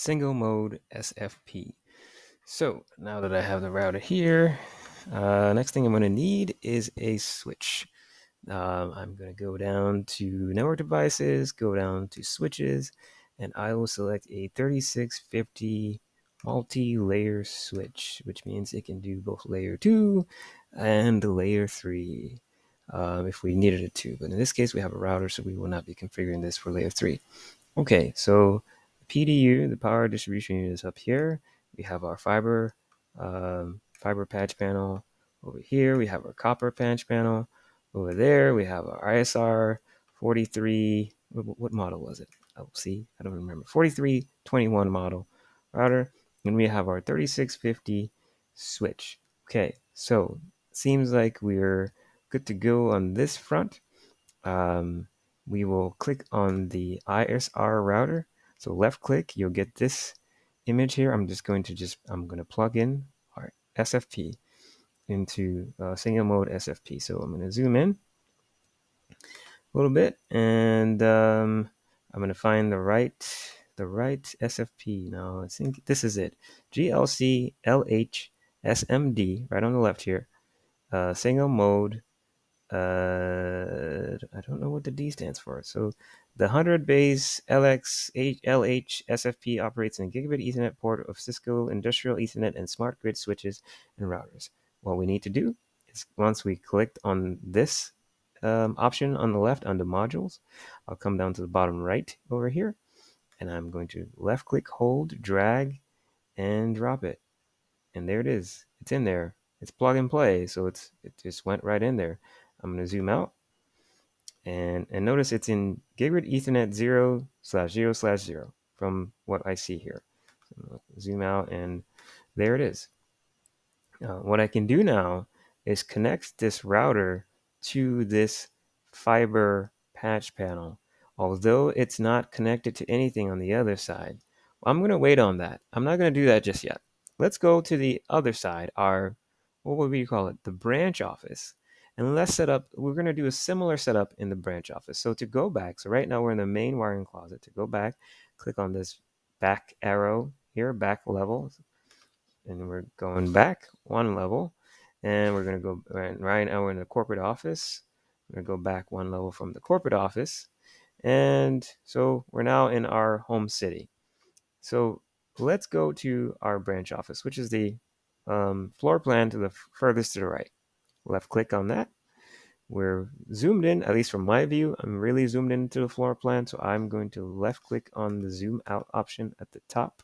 single mode SFP. So now that I have the router here, next thing I'm going to need is a switch. I'm going to go down to network devices, go down to switches, and I will select a 3650 multi-layer switch, which means it can do both layer 2 and layer 3 if we needed it to. But in this case, we have a router, so we will not be configuring this for layer 3. Okay, so PDU, the power distribution unit, is up here. We have our fiber patch panel. Over here, we have our copper patch panel. Over there, we have our ISR 43. What model was it? Oh, see, I don't remember. 4321 model router. And we have our 3650 switch. Okay, so seems like we're good to go on this front. We will click on the ISR router. So left click, you'll get this image here. I'm going to plug in our SFP into single mode SFP. So I'm going to zoom in a little bit, and I'm going to find the right SFP. Now I think this is it. GLC LH SMD, right on the left here. Single mode. I don't know what the D stands for. So the 100 base LH SFP operates in a gigabit Ethernet port of Cisco Industrial Ethernet and Smart Grid switches and routers. What we need to do is once we clicked on this option on the left under modules, I'll come down to the bottom right over here, and I'm going to left click, hold, drag, and drop it. And there it is. It's in there. It's plug and play, so it just went right in there. I'm going to zoom out, and notice it's in gigabit Ethernet 0/0/0 from what I see here. So zoom out, and there it is. What I can do now is connect this router to this fiber patch panel, although it's not connected to anything on the other side. I'm going to wait on that. I'm not going to do that just yet. Let's go to the other side, what would we call it? The branch office. And we're going to do a similar setup in the branch office. So to go back, so right now we're in the main wiring closet. To go back, click on this back arrow here, back level, and we're going back one level, and we're going to go right now we're in the corporate office. We're going to go back one level from the corporate office, and so we're now in our home city. So let's go to our branch office, which is the floor plan to the furthest to the right. Left click on that. We're zoomed in, at least from my view. I'm really zoomed into the floor plan, so I'm going to left click on the zoom out option at the top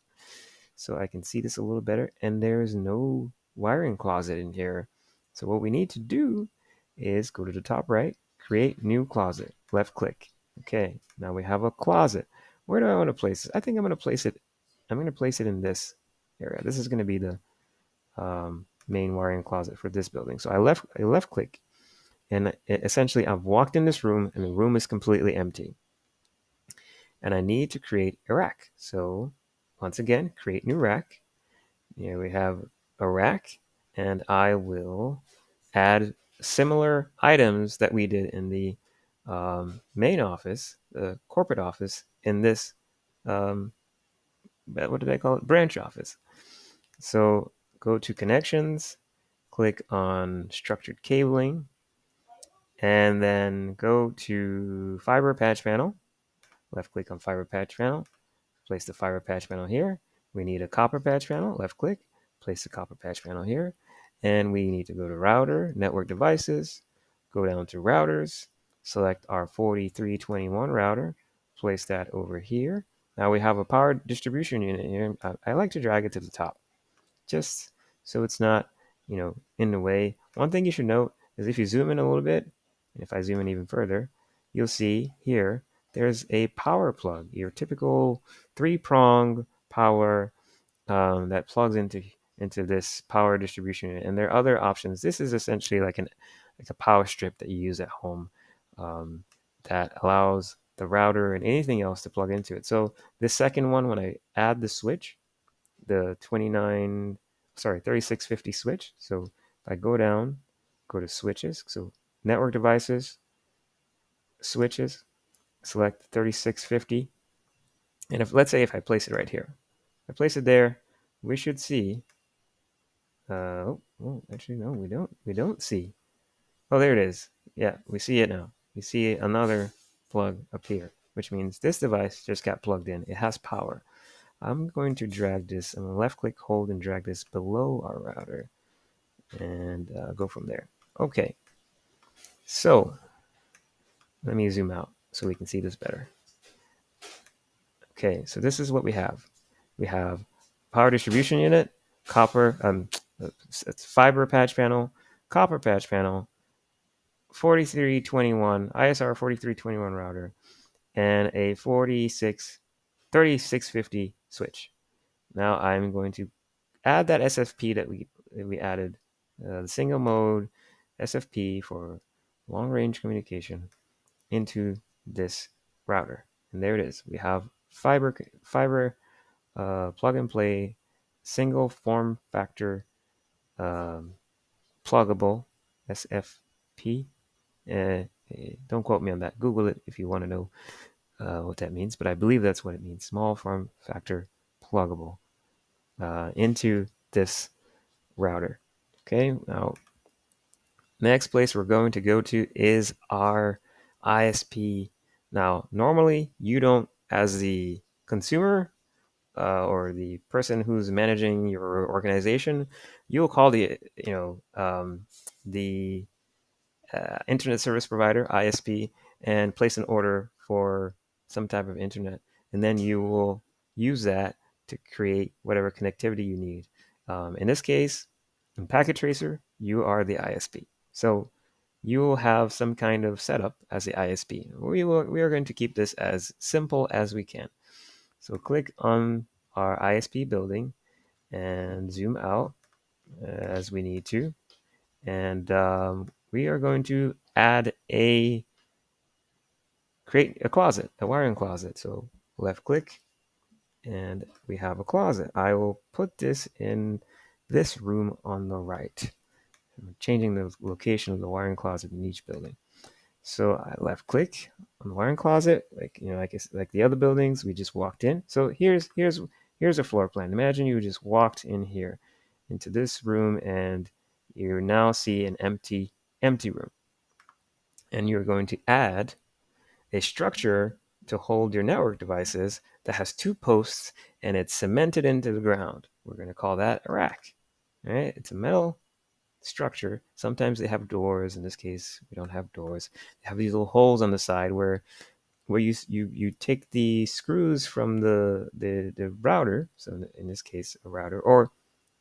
so I can see this a little better. And there's no wiring closet in here. So what we need to do is go to the top right, create new closet, left click. Okay, now we have a closet. Where do I want to place it? I think I'm going to place it in this area. This is going to be the main wiring closet for this building. So I left click, and essentially I've walked in this room, and the room is completely empty. And I need to create a rack. So once again, create new rack. Here we have a rack, and I will add similar items that we did in the main office, the corporate office, in this, what did I call it? Branch office. So go to connections, click on structured cabling, and then go to fiber patch panel. Left click on fiber patch panel, place the fiber patch panel here. We need a copper patch panel, left click, place the copper patch panel here. And we need to go to router, network devices, go down to routers, select our 4321 router, place that over here. Now we have a power distribution unit here. I like to drag it to the top, just so it's not, in the way. One thing you should note is if you zoom in a little bit, and if I zoom in even further, you'll see here there's a power plug, your typical 3-prong power that plugs into this power distribution unit. And there are other options. This is essentially like a power strip that you use at home that allows the router and anything else to plug into it. So this second one, when I add the switch, the 3650 switch. So if I go down, go to switches, so network devices, switches, select 3650. And let's say if I place it right here, I place it there. We should see. Actually, no, we don't. We don't see. Oh, there it is. Yeah, we see it now. We see another plug appear, which means this device just got plugged in. It has power. I'm going to drag this. I'm going to left click, hold, and drag this below our router and go from there. Okay, so let me zoom out so we can see this better. Okay, so this is what we have. We have power distribution unit, copper, it's fiber patch panel, copper patch panel, 4321 ISR 4321 router, and a 3650 switch. Now I'm going to add that SFP that we added, the single mode SFP for long range communication into this router. And there it is. We have fiber plug and play single form factor um, pluggable SFP. Don't quote me on that. Google it if you want to know what that means, but I believe that's what it means. Small form factor pluggable into this router. Okay, now next place we're going to go to is our ISP. Now, normally you don't, as the consumer or the person who's managing your organization, you'll call the internet service provider (ISP) and place an order for some type of internet, and then you will use that to create whatever connectivity you need. In this case, in Packet Tracer, you are the ISP, so you will have some kind of setup as the ISP. We are going to keep this as simple as we can. So click on our ISP building and zoom out as we need to. And we are going to create a closet, a wiring closet. So left click and we have a closet. I will put this in this room on the right. I'm changing the location of the wiring closet in each building. So I left click on the wiring closet, like the other buildings we just walked in. So here's a floor plan. Imagine you just walked in here into this room and you now see an empty room. And you're going to add a structure to hold your network devices that has two posts and it's cemented into the ground. We're going to call that a rack. All right? It's a metal structure. Sometimes they have doors. In this case, we don't have doors. They have these little holes on the side where you take the screws from the router. So in this case, a router. Or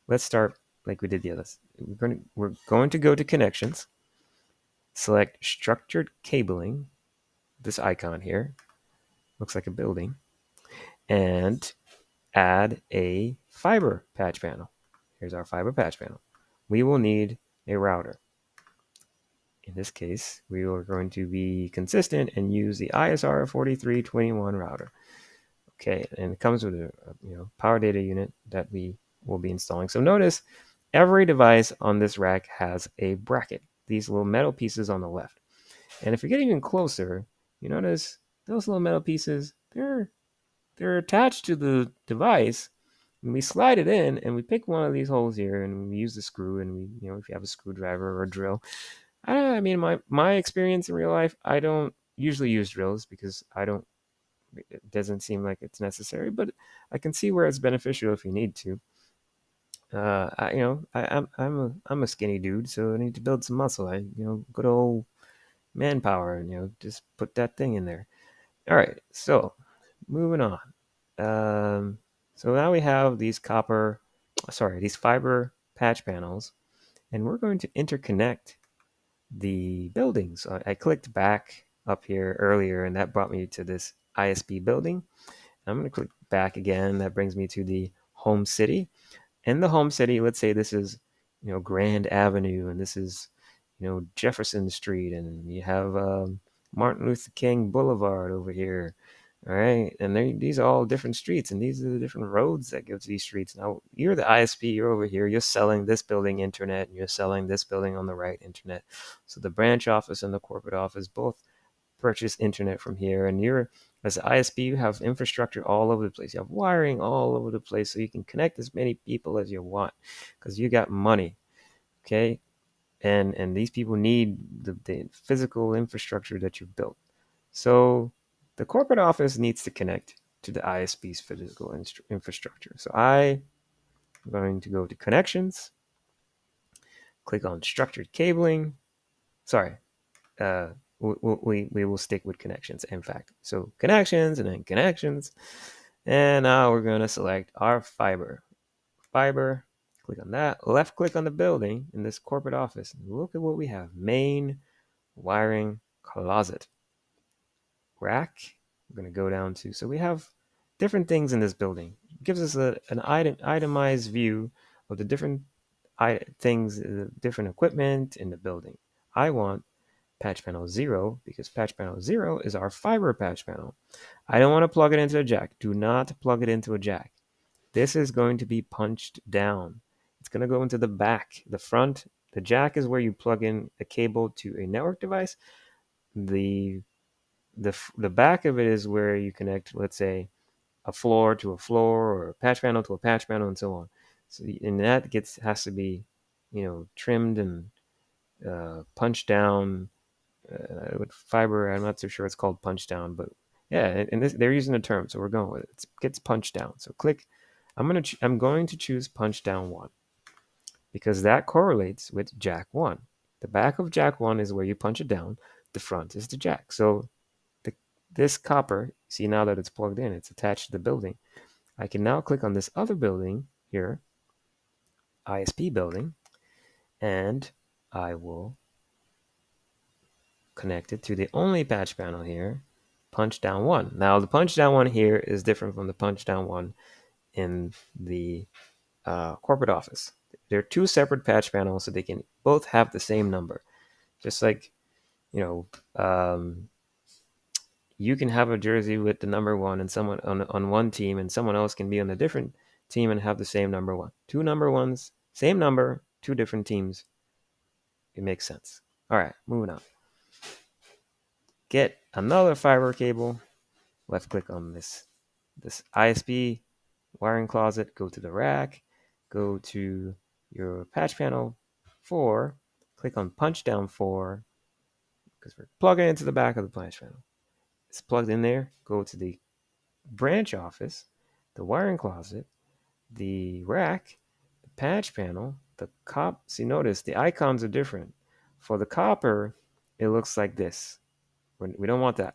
let's start like we did the others. We're going to go to connections, select structured cabling. This icon here looks like a building, and add a fiber patch panel. Here's our fiber patch panel. We will need a router. In this case, we are going to be consistent and use the ISR 4321 router. Okay, and it comes with a power data unit that we will be installing. So notice every device on this rack has a bracket, these little metal pieces on the left. And if you get even closer, you notice those little metal pieces, they're attached to the device. And we slide it in and we pick one of these holes here and we use the screw and if you have a screwdriver or a drill. I mean, my experience in real life, I don't usually use drills because it doesn't seem like it's necessary, but I can see where it's beneficial if you need to. I'm a skinny dude, so I need to build some muscle. Good old manpower, and just put that thing in there. All right, so moving on. So now we have these these fiber patch panels, and we're going to interconnect the buildings. I clicked back up here earlier, and that brought me to this ISP building. I'm going to click back again. That brings me to the home city. In the home city, let's say this is, Grand Avenue, and this is, Jefferson Street, and you have Martin Luther King Boulevard over here. All right, and these are all different streets, and these are the different roads that go to these streets. Now, you're the ISP, you're over here, you're selling this building internet, and you're selling this building on the right internet. So the branch office and the corporate office both purchase internet from here, and you're As an ISP, you have infrastructure all over the place. You have wiring all over the place, so you can connect as many people as you want because you got money. Okay, and these people need the physical infrastructure that you've built. So the corporate office needs to connect to the ISP's physical infrastructure. So I'm going to go to connections, click on structured cabling. Sorry, uh, we will stick with connections, in fact. So connections and then connections. And now we're going to select our fiber. Fiber, click on that. Left click on the building in this corporate office. Look at what we have. Main wiring closet. Rack. We're going to go down to, so we have different things in this building. It gives us an itemized view of the different things, different equipment in the building. I want patch panel 0 because patch panel 0 is our fiber patch panel. I don't want to plug it into a jack. Do not plug it into a jack. This is going to be punched down. It's going to go into the back. The front, the jack is where you plug in a cable to a network device. The the back of it is where you connect, let's say, a floor to a floor or a patch panel to a patch panel and so on. So and that has to be, trimmed and punched down with fiber. I'm not so sure it's called punch down, but yeah, and they're using the term, so we're going with it. It gets punched down. So click. I'm going to choose punch down 1 because that correlates with jack 1. The back of jack 1 is where you punch it down. The front is the jack. So this copper, see now that it's plugged in, it's attached to the building. I can now click on this other building here, ISP building, and I will connect it to the only patch panel here, punch down 1. Now the punch down 1 here is different from the punch down 1 in the corporate office. They're 2 separate patch panels, so they can both have the same number. Just like, you know, um, you can have a jersey with the number 1 and someone on one team, and someone else can be on a different team and have the same number 1. 2 number 1s, same number, 2 different teams. It makes sense. All right, moving on. Get another fiber cable. Left click on this ISP wiring closet. Go to the rack. Go to your patch panel 4. Click on punch down 4 because we're plugging into the back of the patch panel. It's plugged in there. Go to the branch office, the wiring closet, the rack, the patch panel, the cop. See, notice the icons are different. For the copper, it looks like this. We don't want that.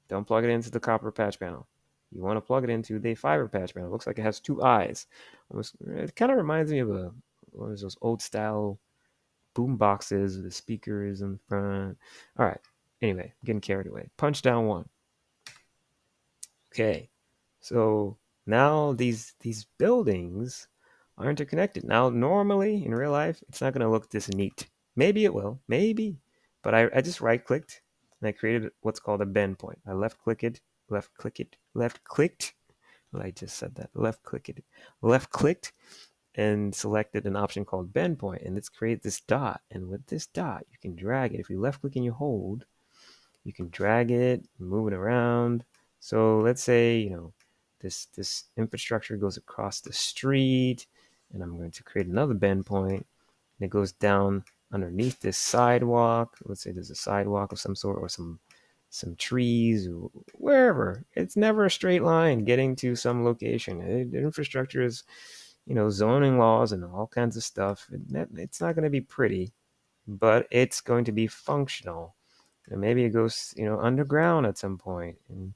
Don't plug it into the copper patch panel. You want to plug it into the fiber patch panel. It looks like it has 2 eyes. It kind of reminds me of one of those old style boom boxes with the speakers in front. All right. Anyway, getting carried away. Punch down 1. Okay. So now these buildings are interconnected. Now, normally in real life, it's not going to look this neat. Maybe it will, maybe. But I just right clicked and I created what's called a bend point. I left clicked. Well, I just said that. Left clicked and selected an option called bend point, and it's created this dot. And with this dot, you can drag it. If you left click and you hold, you can drag it, move it around. So let's say, this infrastructure goes across the street, and I'm going to create another bend point, and it goes down underneath this sidewalk. Let's say there's a sidewalk of some sort or some trees, or wherever. It's never a straight line getting to some location. The infrastructure is, zoning laws and all kinds of stuff. It's not going to be pretty, but it's going to be functional. And maybe it goes, underground at some point. And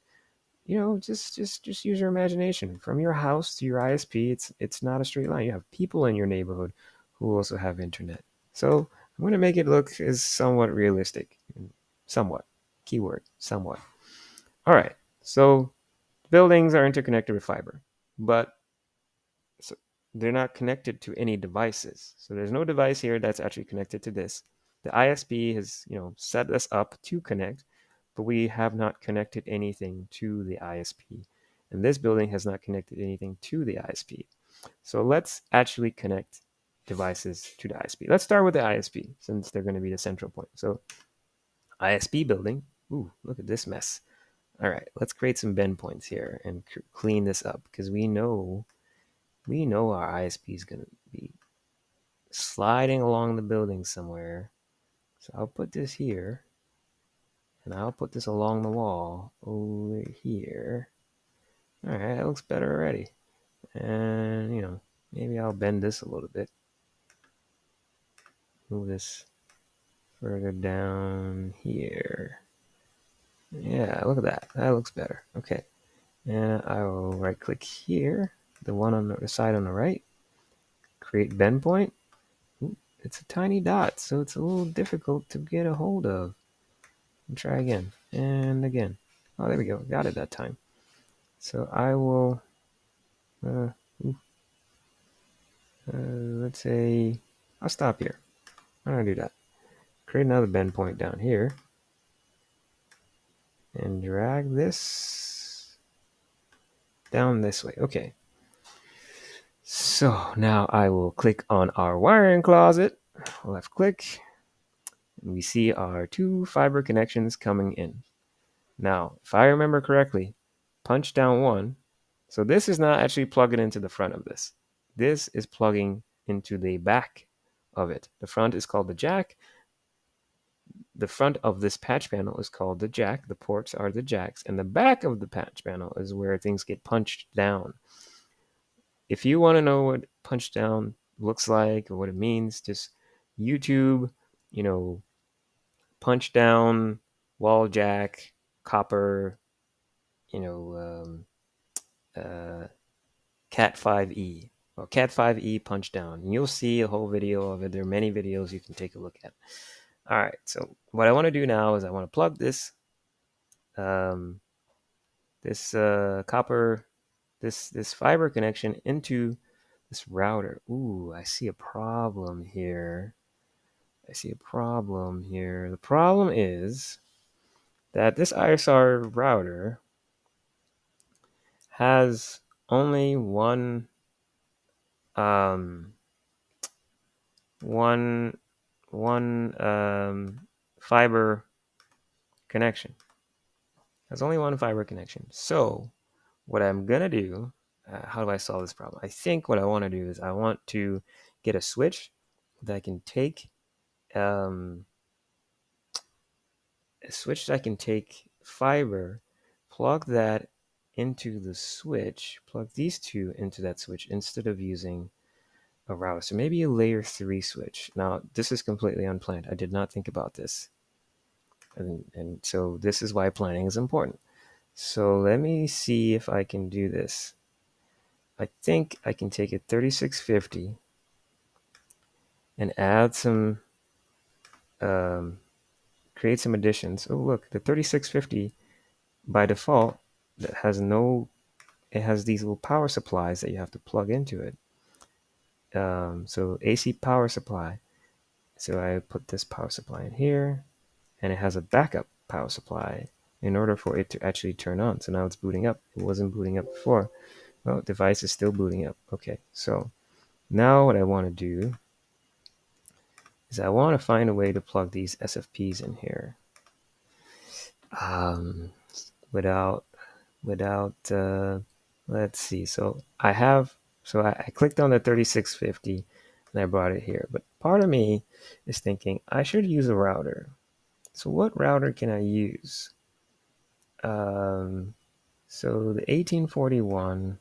just use your imagination. From your house to your ISP, it's not a straight line. You have people in your neighborhood who also have internet. So I'm going to make it look as somewhat realistic. Somewhat. Keyword, somewhat. All right. So buildings are interconnected with fiber, but so they're not connected to any devices. So there's no device here that's actually connected to this. The ISP has, set us up to connect, but we have not connected anything to the ISP. And this building has not connected anything to the ISP. So let's actually connect devices to the ISP. Let's start with the ISP since they're going to be the central point. So ISP building. Ooh, look at this mess. All right, let's create some bend points here and clean this up because we know our ISP is going to be sliding along the building somewhere. So I'll put this here, and I'll put this along the wall over here. All right, that looks better already. And, maybe I'll bend this a little bit. Move this further down here. Yeah, look at that. That looks better. Okay. And I will right click here, the one on the side on the right, create bend point. Ooh, it's a tiny dot, so it's a little difficult to get a hold of. And try again and again. Oh, there we go. Got it that time. So I will, let's say, I'll stop here. I'm going to do that. Create another bend point down here and drag this down this way. Okay. So now I will click on our wiring closet, left click, and we see our 2 fiber connections coming in. Now, if I remember correctly, punch down 1. So this is not actually plugging into the front of this. This is plugging into the back of it. The front is called the jack. The front of this patch panel is called the jack. The ports are the jacks. And the back of the patch panel is where things get punched down. If you want to know what punch down looks like or what it means, just YouTube, punch down, wall jack, copper, Cat 5e or Cat 5e punch down. And you'll see a whole video of it. There are many videos you can take a look at. All right, so what I want to do now is I want to plug this copper, this fiber connection into this router. Ooh, I see a problem here. The problem is that this ISR router has only one fiber connection. There's only one fiber connection. So what I'm gonna do, how do I solve this problem? I think what I want to do is I want to get a switch that I can take, fiber, plug that into the switch, plug these two into that switch instead of using a router. So maybe a layer 3 switch. Now, this is completely unplanned. I did not think about this. And so this is why planning is important. So let me see if I can do this. I think I can take a 3650 and add some, create some additions. Oh, look, the 3650 by default that it has these little power supplies that you have to plug into it. So AC power supply. So I put this power supply in here, and it has a backup power supply in order for it to actually turn on. So now it's booting up. It wasn't booting up before. Well, device is still booting up. Okay, so now what I want to do is I want to find a way to plug these SFPs in here without let's see. So I clicked on the 3650 and I brought it here. But part of me is thinking I should use a router. So what router can I use? So the 1841,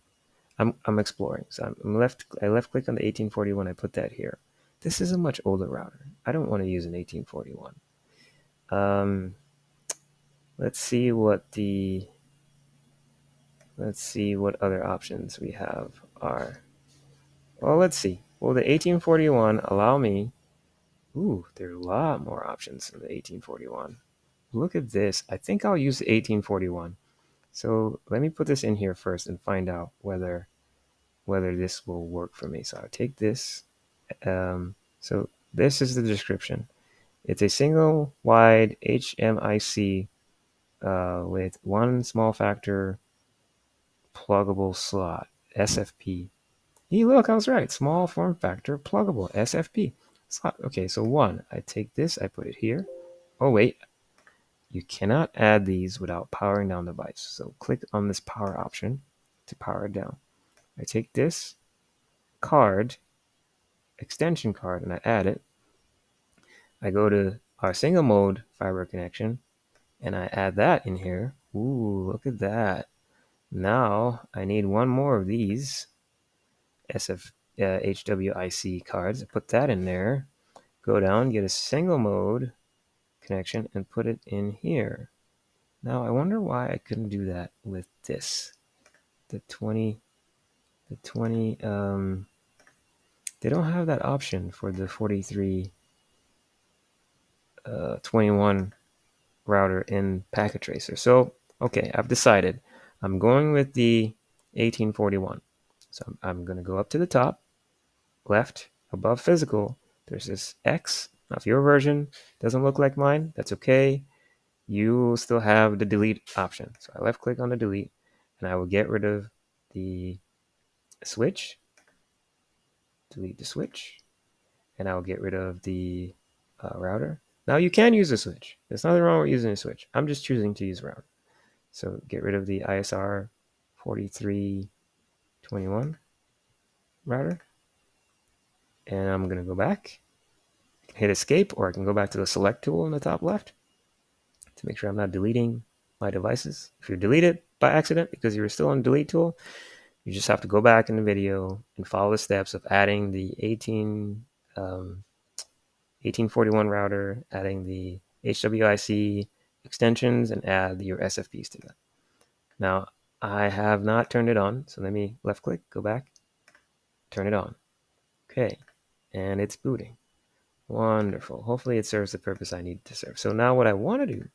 I'm exploring. So I left click on the 1841. I put that here. This is a much older router. I don't want to use an 1841. Let's see what other options we have are. Well, let's see. Will the 1841 allow me? Ooh, there are a lot more options in the 1841. Look at this. I think I'll use the 1841. So let me put this in here first and find out whether this will work for me. So I'll take this. So this is the description. It's a single wide HMIC with one small factor pluggable slot, SFP. Hey, look, I was right. Small form factor pluggable, SFP slot. Okay, so one. I take this, I put it here. Oh, wait. You cannot add these without powering down the device. So click on this power option to power it down. I take this card, extension card, and I add it. I go to our single mode fiber connection and I add that in here. Ooh, look at that. Now I need one more of these HWIC cards. I put that in there. Go down, get a single mode connection, and put it in here. Now I wonder why I couldn't do that with this. The 20, they don't have that option for the 4321 router in Packet Tracer. So, okay, I've decided. I'm going with the 1841. So I'm going to go up to the top, left, above physical. There's this X. Now, if your version doesn't look like mine, that's okay. You will still have the delete option. So I left click on the delete, and I will get rid of the switch, delete the switch, and I will get rid of the router. Now you can use a switch. There's nothing wrong with using a switch. I'm just choosing to use a router. So get rid of the ISR 4321 router. And I'm going to go back, hit escape, or I can go back to the select tool in the top left to make sure I'm not deleting my devices. If you delete it by accident because you were still on delete tool, you just have to go back in the video and follow the steps of adding the 1841 router, adding the HWIC extensions, and add your SFPs to that. Now, I have not turned it on, so let me left click, go back, turn it on. Okay, and it's booting. Wonderful. Hopefully it serves the purpose I need to serve. So now what I want to do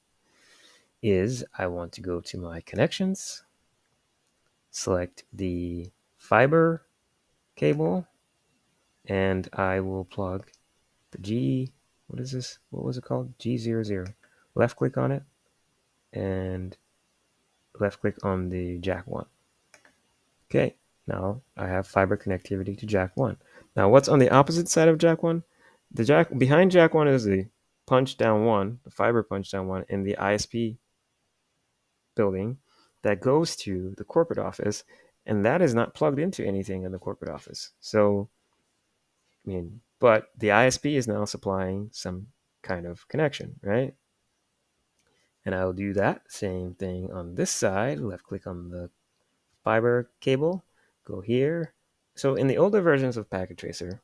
is I want to go to my connections, select the fiber cable, and I will plug the what is this? What was it called? G00. Left click on it and left click on the jack 1. Okay, now I have fiber connectivity to jack 1. Now what's on the opposite side of jack 1? The jack behind jack 1 is the punch down 1, the fiber punch down 1 in the ISP building that goes to the corporate office, and that is not plugged into anything in the corporate office. So, but the ISP is now supplying some kind of connection, right? And I'll do that same thing on this side. Left click on the fiber cable, go here. So in the older versions of Packet Tracer,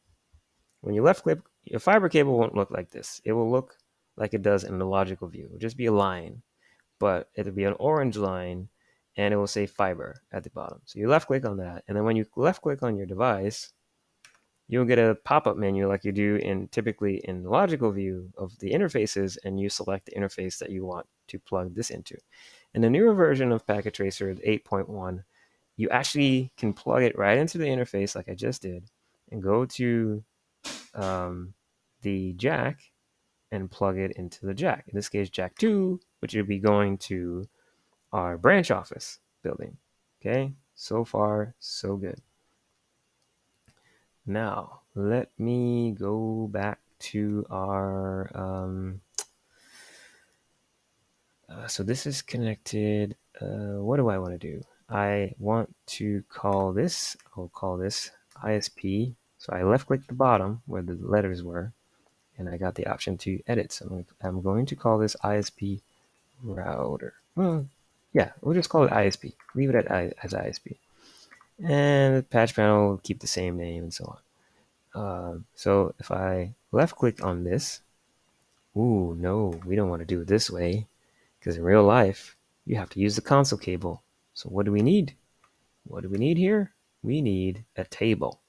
when you left click, your fiber cable won't look like this. It will look like it does in the logical view. It'll just be a line, but it'll be an orange line, and it will say fiber at the bottom. So you left click on that, and then when you left click on your device, you'll get a pop-up menu like you do typically in the logical view of the interfaces, and you select the interface that you want to plug this into. In the newer version of Packet Tracer, 8.1, you actually can plug it right into the interface like I just did, and go to the jack and plug it into the jack. In this case, jack 2, which would be going to our branch office building. Okay, so far, so good. Now, let me go back to our, so this is connected. What do I want to do? I want to call this, I'll call this ISP. So I left click the bottom where the letters were, and I got the option to edit. So I'm going to call this ISP router. Well, yeah, we'll just call it ISP. Leave it as ISP. And the patch panel will keep the same name and so on. So if I left click on this, ooh, no, we don't want to do it this way, because in real life, you have to use the console cable. So what do we need? What do we need here? We need a table,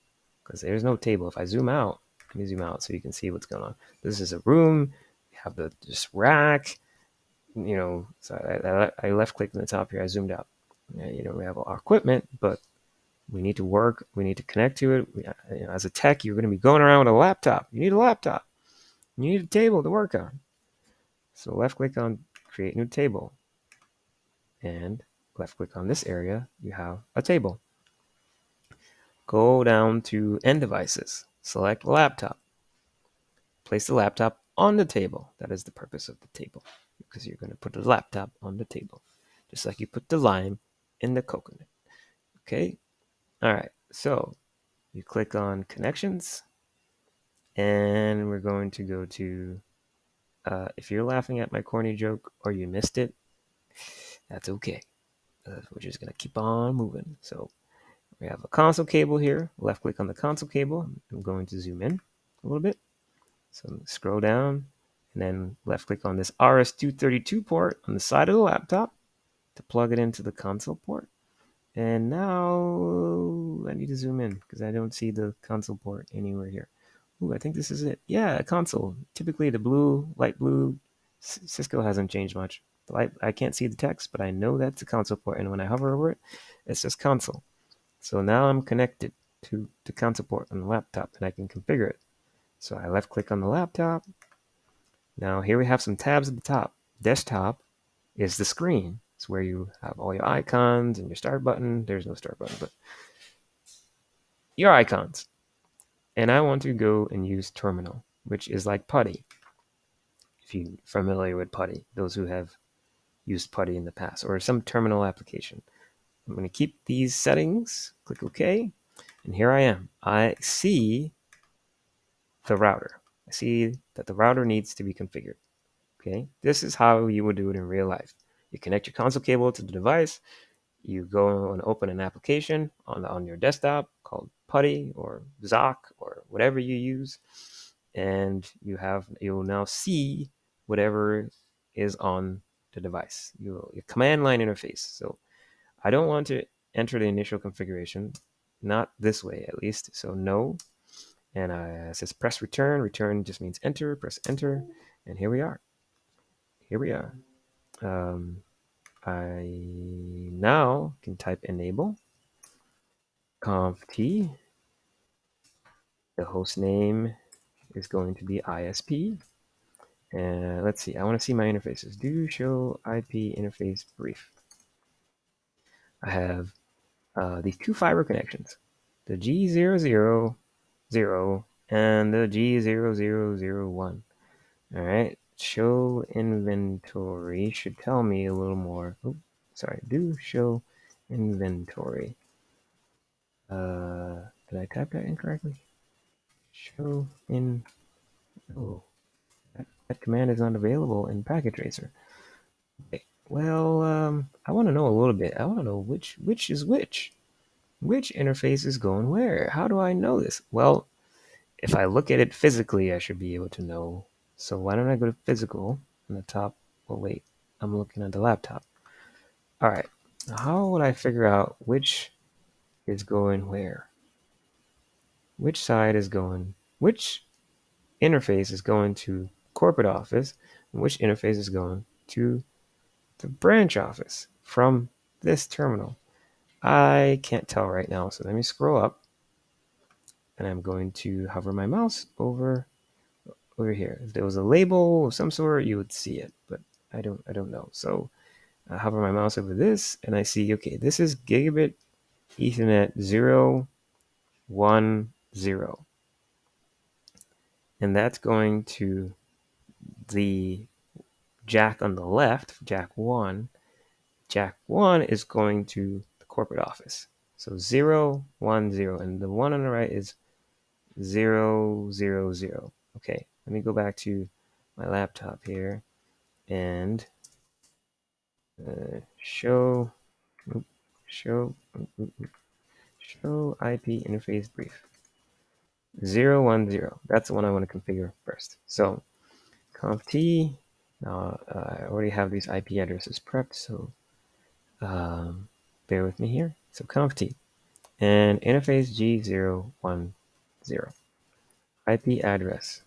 because there's no table. If I zoom out, let me zoom out so you can see what's going on. This is a room. We have this rack. So I left clicked on the top here. I zoomed out. We have our equipment, but we need to work. We need to connect to it. As a tech, you're going to be going around with a laptop. You need a laptop. You need a table to work on. So left click on create new table, and left click on this area. You have a table. Go down to end devices. Select laptop. Place the laptop on the table. That is the purpose of the table. because you're going to put the laptop on the table, just like you put the lime in the coconut. Okay? All right. So you click on connections, and we're going to go to, if you're laughing at my corny joke or you missed it, that's okay. We're just going to keep on moving. So we have a console cable here. Left click on the console cable. I'm going to zoom in a little bit. So scroll down, and then left click on this RS-232 port on the side of the laptop to plug it into the console port. And now I need to zoom in because I don't see the console port anywhere here. Ooh, I think this is it. Yeah, a console. Typically the blue, light blue, Cisco hasn't changed much. I can't see the text, but I know that's a console port. And when I hover over it, it says console. So now I'm connected to the console port on the laptop, and I can configure it. So I left click on the laptop. Now here we have some tabs at the top. Desktop is the screen. It's where you have all your icons and your start button. There's no start button, but your icons. And I want to go and use terminal, which is like putty. If you're familiar with putty, those who have used putty in the past, or some terminal application. I'm going to keep these settings, click OK, and here I am. I see the router. I see that the router needs to be configured. Okay, this is how you would do it in real life. You connect your console cable to the device. You go and open an application on your desktop called Putty or Zoc or whatever you use, and you'll now see whatever is on the device. Your command line interface. So I don't want to enter the initial configuration, not this way at least. So no, and it says press return. Return just means enter. Press enter, and here we are. Here we are. I now can type enable conf t. The host name is going to be ISP. And let's see, I want to see my interfaces. Do show IP interface brief. I have these two fiber connections, the G000 and the G0001. All right, show inventory should tell me a little more. Oh, sorry, do show inventory. Did I type that incorrectly? Show in. Oh, that command is not available in Packet Tracer. Okay. Well, I want to know a little bit. I want to know which is which. Which interface is going where? How do I know this? Well, if I look at it physically, I should be able to know. So why don't I go to physical on the top? Oh wait, I'm looking at the laptop. All right. How would I figure out which is going where? Which side is going? Which interface is going to corporate office, and which interface is going to the branch office from this terminal? I can't tell right now, so let me scroll up, and I'm going to hover my mouse over here. If there was a label of some sort, you would see it, but I don't know. So I hover my mouse over this, and I see, okay, this is gigabit Ethernet 010, and that's going to the jack on the left, jack 1. Jack 1 is going to the corporate office. So 010, and the one on the right is 000. Okay, let me go back to my laptop here and show IP interface brief. 010. That's the one I want to configure first. So conf t. Now I already have these IP addresses prepped, so bear with me here. So conf t and interface G010. IP address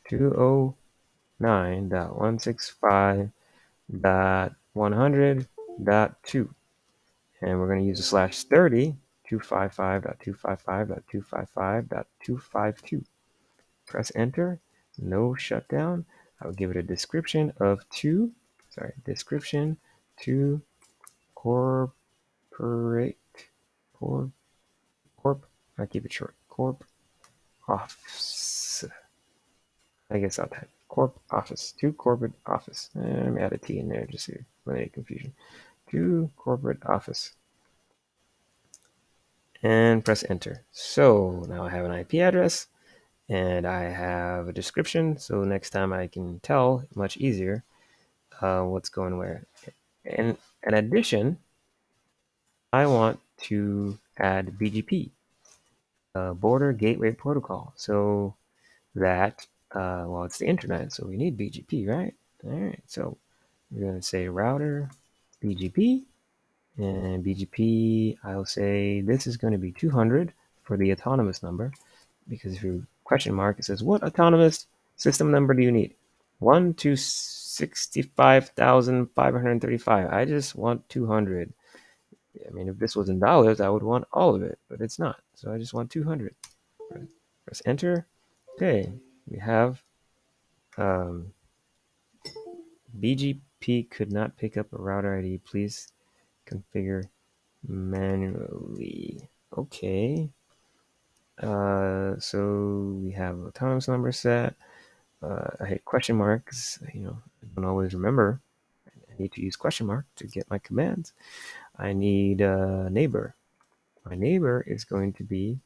209.165.100.2. And we're going to use a slash 30, 255.255.255.252. Press enter. No shutdown. I'll give it a description of description to corporate, corp, I keep it short, corp office. I guess I'll type corp office. To corporate office. Let me add a T in there just to eliminate confusion. To corporate office. And press enter. So now I have an IP address and I have a description. So next time I can tell much easier what's going where. And in addition, I want to add BGP, Border Gateway Protocol. So that, well, it's the internet, so we need BGP, right? All right, so we're going to say router BGP, and BGP, I'll say this is going to be 200 for the autonomous number, because if you question mark, it says, what autonomous system number do you need? 1,265,535. I just want 200. I mean, if this was in dollars, I would want all of it, but it's not. So I just want 200. Press enter. Okay, we have BGP could not pick up a router ID. Please configure manually. Okay. So we have autonomous number set. I hate question marks. I don't always remember. I need to use question mark to get my commands. I need a neighbor. My neighbor is going to be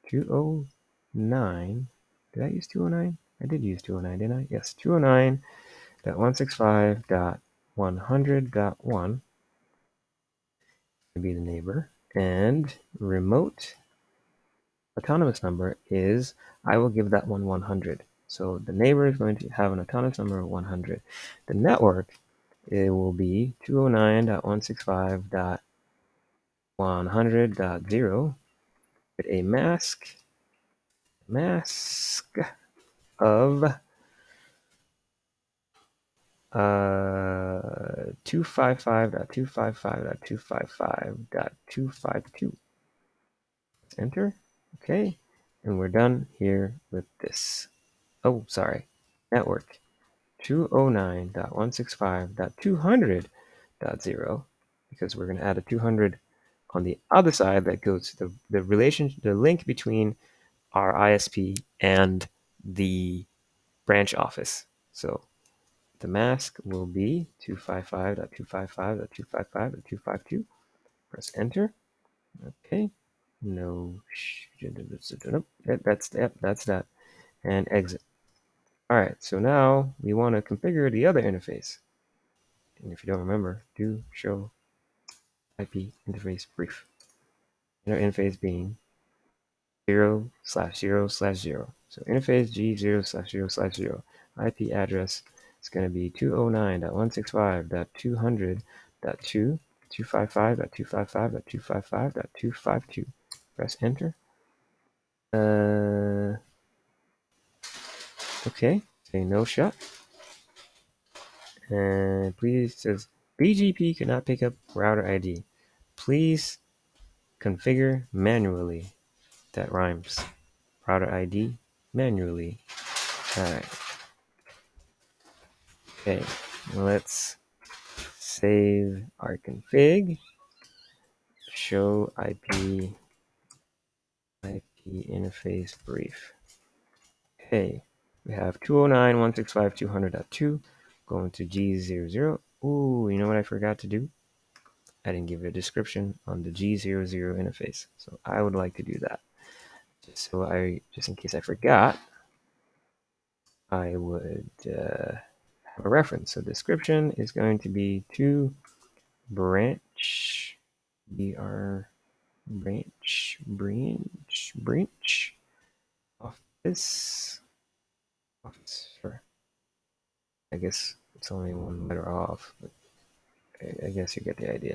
209. Did I use 209? I did use 209, didn't I? Yes, 209.165.100.1 to be the neighbor. And remote autonomous number is, I will give that one 100. So the neighbor is going to have an autonomous number of 100. The network, it will be 209.165.100.0 with a mask of 255.255.255.252. Let's enter. Okay. And we're done here with this. Oh, sorry. Network 209.165.200.0, because we're going to add a 200 on the other side that goes to the link between our ISP and the branch office. So the mask will be 255.255.255.252. Press enter. Okay. No. That's that. And exit. All right. So now we want to configure the other interface. And if you don't remember, do show IP interface brief. Inner interface being 0/0/0. So interface G0/0/0. IP address is going to be 209.165.200.2, 255.255.255.252. Press enter. Okay, say no shut. And please, says BGP cannot pick up router ID. Please configure manually. That rhymes. Router ID manually. Alright. Okay, let's save our config. Show IP interface brief. Okay, we have 209.165.200.2 going to G00. Ooh, you know what I forgot to do? I didn't give it a description on the G00 interface. So I would like to do that. Just in case I forgot, I would have a reference. So description is going to be to branch office. Sure. I guess it's only one letter off, but I guess you get the idea.